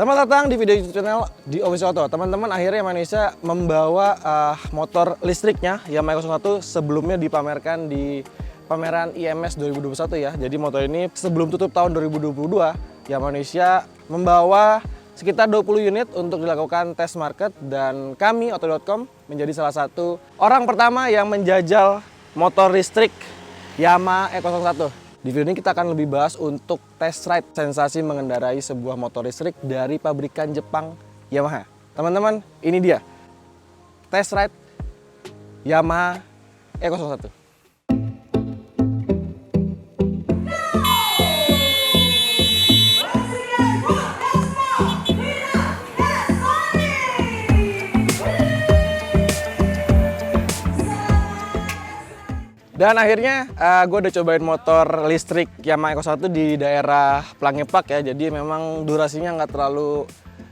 Selamat datang di video YouTube channel di Official Auto. Teman-teman, akhirnya Indonesia membawa motor listriknya Yamaha E01 sebelumnya dipamerkan di pameran IMS 2021 ya. Jadi motor ini sebelum tutup tahun 2022, Yamaha Indonesia membawa sekitar 20 unit untuk dilakukan test market, dan kami Auto.com menjadi salah satu orang pertama yang menjajal motor listrik Yamaha E01. Di video ini kita akan lebih bahas untuk test ride sensasi mengendarai sebuah motor listrik dari pabrikan Jepang Yamaha. Teman-teman, ini dia test ride Yamaha E01. Dan akhirnya gue udah cobain motor listrik Yamaha E01 di daerah Plangepak ya. Jadi memang durasinya nggak terlalu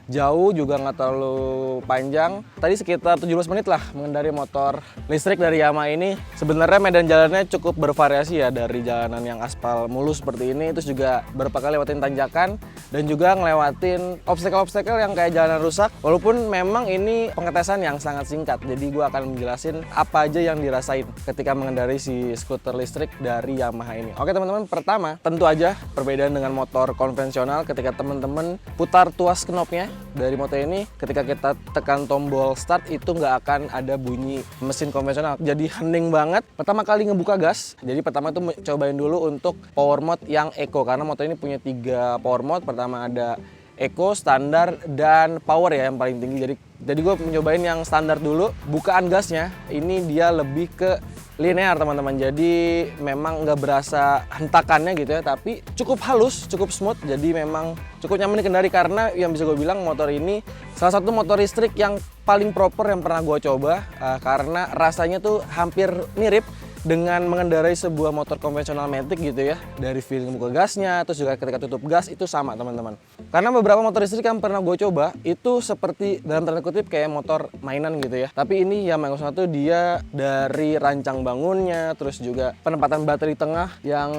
jauh, juga nggak terlalu panjang. Tadi sekitar 17 menit lah mengendarai motor listrik dari Yamaha ini. Sebenarnya medan jalannya cukup bervariasi ya, dari jalanan yang aspal mulus seperti ini, terus juga beberapa kali lewatin tanjakan, dan juga ngelewatin obstacle-obstacle yang kayak jalanan rusak. Walaupun memang ini pengetesan yang sangat singkat, jadi gue akan menjelasin apa aja yang dirasain ketika mengendarai si skuter listrik dari Yamaha ini. Oke teman-teman, pertama tentu aja perbedaan dengan motor konvensional. Ketika teman-teman putar tuas knopnya dari motor ini, ketika kita tekan tombol start itu nggak akan ada bunyi mesin konvensional, jadi hening banget. Pertama kali ngebuka gas, jadi pertama tuh cobain dulu untuk power mode yang eco, karena motor ini punya 3 power mode. Pertama ada eco, standar, dan power ya yang paling tinggi. Jadi gue mencobain yang standar dulu. Bukaan gasnya ini dia lebih ke linear teman-teman, jadi memang nggak berasa hentakannya gitu ya, tapi cukup halus, cukup smooth, jadi memang cukup nyaman dikendari. Karena yang bisa gue bilang motor ini salah satu motor listrik yang paling proper yang pernah gue coba, karena rasanya tuh hampir mirip dengan mengendarai sebuah motor konvensional matic gitu ya. Dari feeling buka gasnya, terus juga ketika tutup gas itu sama teman-teman. Karena beberapa motor listrik yang pernah gue coba itu seperti dalam tanda kutip kayak motor mainan gitu ya. Tapi ini Yamaha E01 dia dari rancang bangunnya, terus juga penempatan baterai tengah yang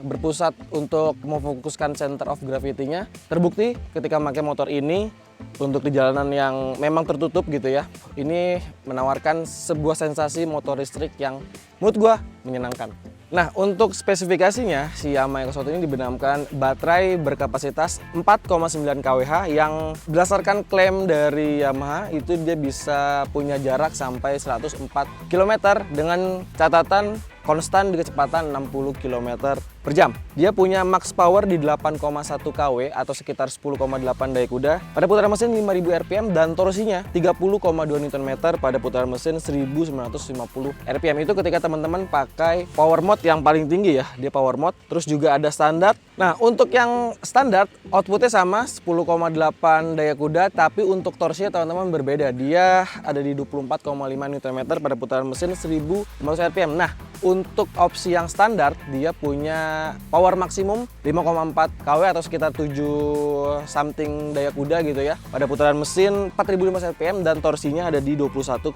berpusat untuk memfokuskan center of gravity-nya. Terbukti ketika pakai motor ini untuk di jalanan yang memang tertutup gitu ya, ini menawarkan sebuah sensasi motor listrik yang menurut gua menyenangkan. Nah, untuk spesifikasinya, si Yamaha E01 ini dibenamkan baterai berkapasitas 4,9 kWh yang berdasarkan klaim dari Yamaha itu dia bisa punya jarak sampai 104 km dengan catatan konstan di kecepatan 60 km per jam. Dia punya max power di 8,1 kW atau sekitar 10,8 daya kuda pada putaran mesin 5000 rpm, dan torsinya 30,2 Nm pada putaran mesin 1950 rpm. Itu ketika teman-teman pakai power mode yang paling tinggi ya, dia power mode. Terus juga ada standar. Nah, untuk yang standar outputnya sama 10,8 daya kuda, tapi untuk torsinya teman-teman berbeda. Dia ada di 24,5 Nm pada putaran mesin 1500 rpm. Nah, untuk opsi yang standar dia punya power maksimum 5,4 kW atau sekitar 7 something daya kuda gitu ya pada putaran mesin 4500 rpm, dan torsinya ada di 21,4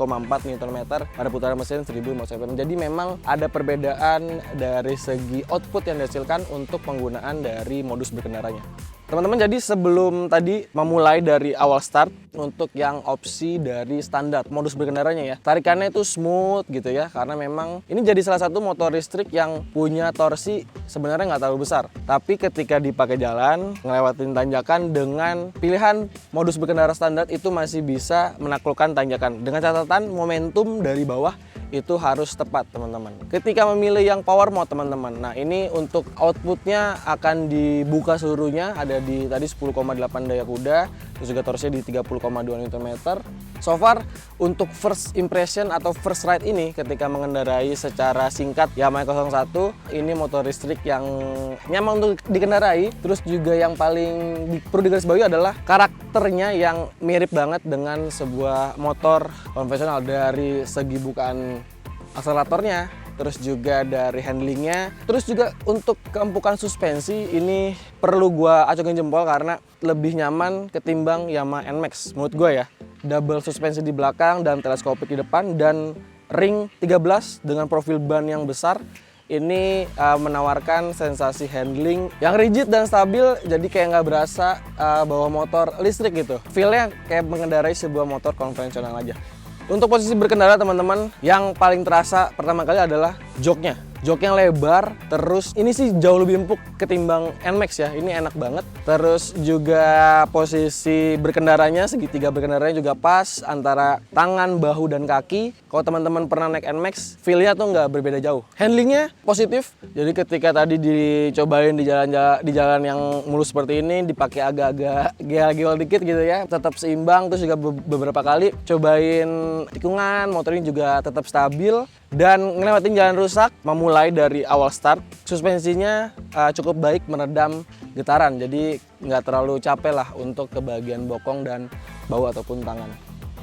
Nm pada putaran mesin 1500 rpm. Jadi memang ada perbedaan dari segi output yang dihasilkan untuk penggunaan dari modus berkendaranya. Teman-teman, jadi sebelum tadi memulai dari awal start, untuk yang opsi dari standar modus berkendaranya ya, tarikannya itu smooth gitu ya, karena memang ini jadi salah satu motor listrik yang punya torsi sebenarnya nggak terlalu besar, tapi ketika dipakai jalan ngelewatin tanjakan dengan pilihan modus berkendara standar itu masih bisa menaklukkan tanjakan, dengan catatan momentum dari bawah itu harus tepat teman-teman. Ketika memilih yang power mode teman-teman, nah ini untuk outputnya akan dibuka seluruhnya, ada di tadi 10,8 daya kuda, terus juga torsinya di 30,2 Nm. So far untuk first impression atau first ride ini ketika mengendarai secara singkat Yamaha E01, ini motor listrik yang nyaman untuk dikendarai. Terus juga yang paling perlu digarisbawahi adalah karakternya yang mirip banget dengan sebuah motor konvensional, dari segi bukaan akseleratornya, terus juga dari handlingnya, terus juga untuk keempukan suspensi ini perlu gua acungin jempol karena lebih nyaman ketimbang Yamaha NMAX menurut gua ya. Double suspensi di belakang dan teleskopik di depan, dan ring 13 dengan profil ban yang besar ini menawarkan sensasi handling yang rigid dan stabil, jadi kayak nggak berasa bawa motor listrik gitu. Feel-nya kayak mengendarai sebuah motor konvensional aja. Untuk posisi berkendara teman-teman, yang paling terasa pertama kali adalah joknya. Jok yang lebar, terus ini sih jauh lebih empuk ketimbang NMAX ya, ini enak banget. Terus juga posisi berkendaranya, segitiga berkendaranya juga pas antara tangan, bahu, dan kaki. Kalau teman-teman pernah naik NMAX, feel-nya tuh nggak berbeda jauh. Handlingnya positif, jadi ketika tadi dicobain di jalan yang mulus seperti ini, dipakai agak-agak geol-geol dikit gitu ya, tetap seimbang. Terus juga beberapa kali cobain tikungan, motor ini juga tetap stabil. Dan ngelewatin jalan rusak, memulai dari awal start, suspensinya cukup baik meredam getaran, jadi nggak terlalu capek lah untuk ke bagian bokong dan bahu ataupun tangan.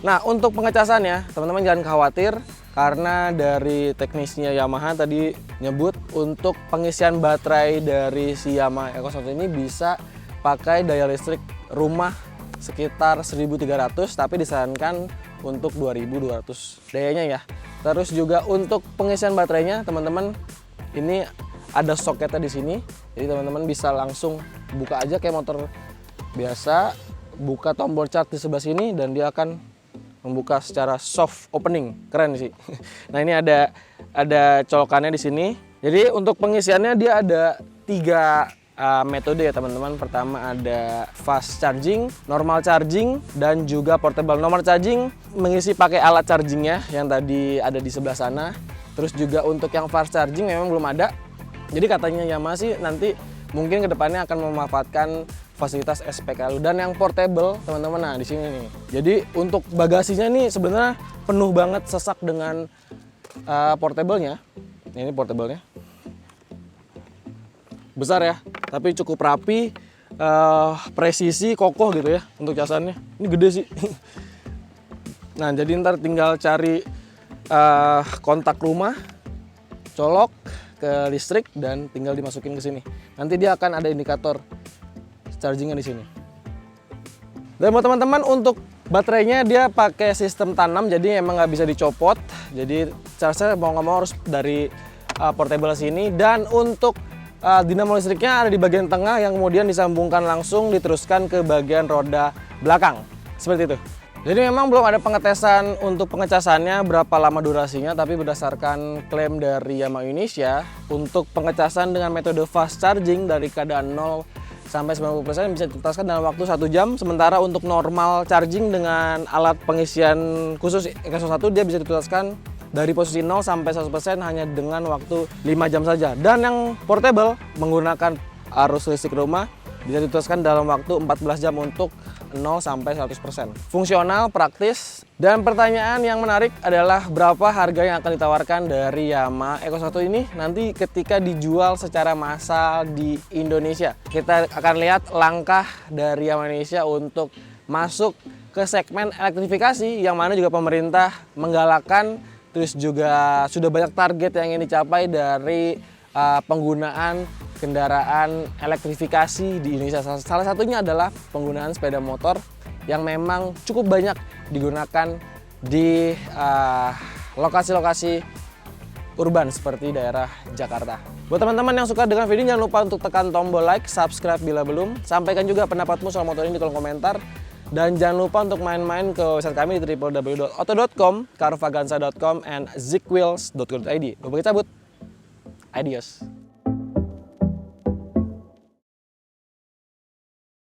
Nah, untuk pengecasannya, teman-teman jangan khawatir, karena dari teknisnya Yamaha tadi nyebut untuk pengisian baterai dari si Yamaha EcoSoft ini bisa pakai daya listrik rumah sekitar 1.300, tapi disarankan untuk 2.200 dayanya ya. Terus juga untuk pengisian baterainya teman-teman, ini ada soketnya di sini. Jadi teman-teman bisa langsung buka aja kayak motor biasa, buka tombol charge di sebelah sini dan dia akan membuka secara soft opening. Keren sih. Nah, ini ada colokannya di sini. Jadi untuk pengisiannya dia ada 3 metode ya teman-teman. Pertama ada fast charging, normal charging, dan juga portable. Normal charging mengisi pakai alat chargingnya yang tadi ada di sebelah sana. Terus juga untuk yang fast charging memang belum ada. Jadi katanya Yamaha sih nanti mungkin kedepannya akan memanfaatkan fasilitas SPKLU. Dan yang portable teman-teman, nah di sini nih. Jadi untuk bagasinya nih sebenarnya penuh banget, sesak dengan portable-nya. Ini portable-nya. Besar ya, tapi cukup rapi, presisi, kokoh gitu ya untuk casannya. Ini gede sih. Nah, jadi ntar tinggal cari kontak rumah, colok ke listrik dan tinggal dimasukin ke sini. Nanti dia akan ada indikator chargingnya di sini. Dan buat teman-teman, untuk baterainya dia pakai sistem tanam, jadi emang nggak bisa dicopot. Jadi charge-nya mau nggak mau harus dari portable sini. Dan untuk dinamo listriknya ada di bagian tengah yang kemudian disambungkan langsung diteruskan ke bagian roda belakang. Seperti itu. Jadi memang belum ada pengetesan untuk pengecasannya berapa lama durasinya, tapi berdasarkan klaim dari Yamaha Indonesia, untuk pengecasan dengan metode fast charging dari keadaan 0 sampai 90% bisa dituntaskan dalam waktu 1 jam. Sementara untuk normal charging dengan alat pengisian khusus EcoSoft 1 dia bisa dituntaskan dari posisi 0 sampai 100% hanya dengan waktu 5 jam saja. Dan yang portable menggunakan arus listrik rumah bisa dituntaskan dalam waktu 14 jam untuk 0 sampai 100%. Fungsional, praktis. Dan pertanyaan yang menarik adalah berapa harga yang akan ditawarkan dari Yamaha EcoSoft 1 ini nanti ketika dijual secara massal di Indonesia. Kita akan lihat langkah dari Yamaha Indonesia untuk masuk ke segmen elektrifikasi, yang mana juga pemerintah menggalakkan. Terus juga sudah banyak target yang ingin dicapai dari penggunaan kendaraan elektrifikasi di Indonesia. Salah satunya adalah penggunaan sepeda motor yang memang cukup banyak digunakan di lokasi-lokasi urban seperti daerah Jakarta. Buat teman-teman yang suka dengan video, jangan lupa untuk tekan tombol like, subscribe bila belum. Sampaikan juga pendapatmu soal motor ini di kolom komentar. Dan jangan lupa untuk main-main ke website kami di www.auto.com, carvaganza.com, and zickwheels.co.id. Gue cabut. Adios.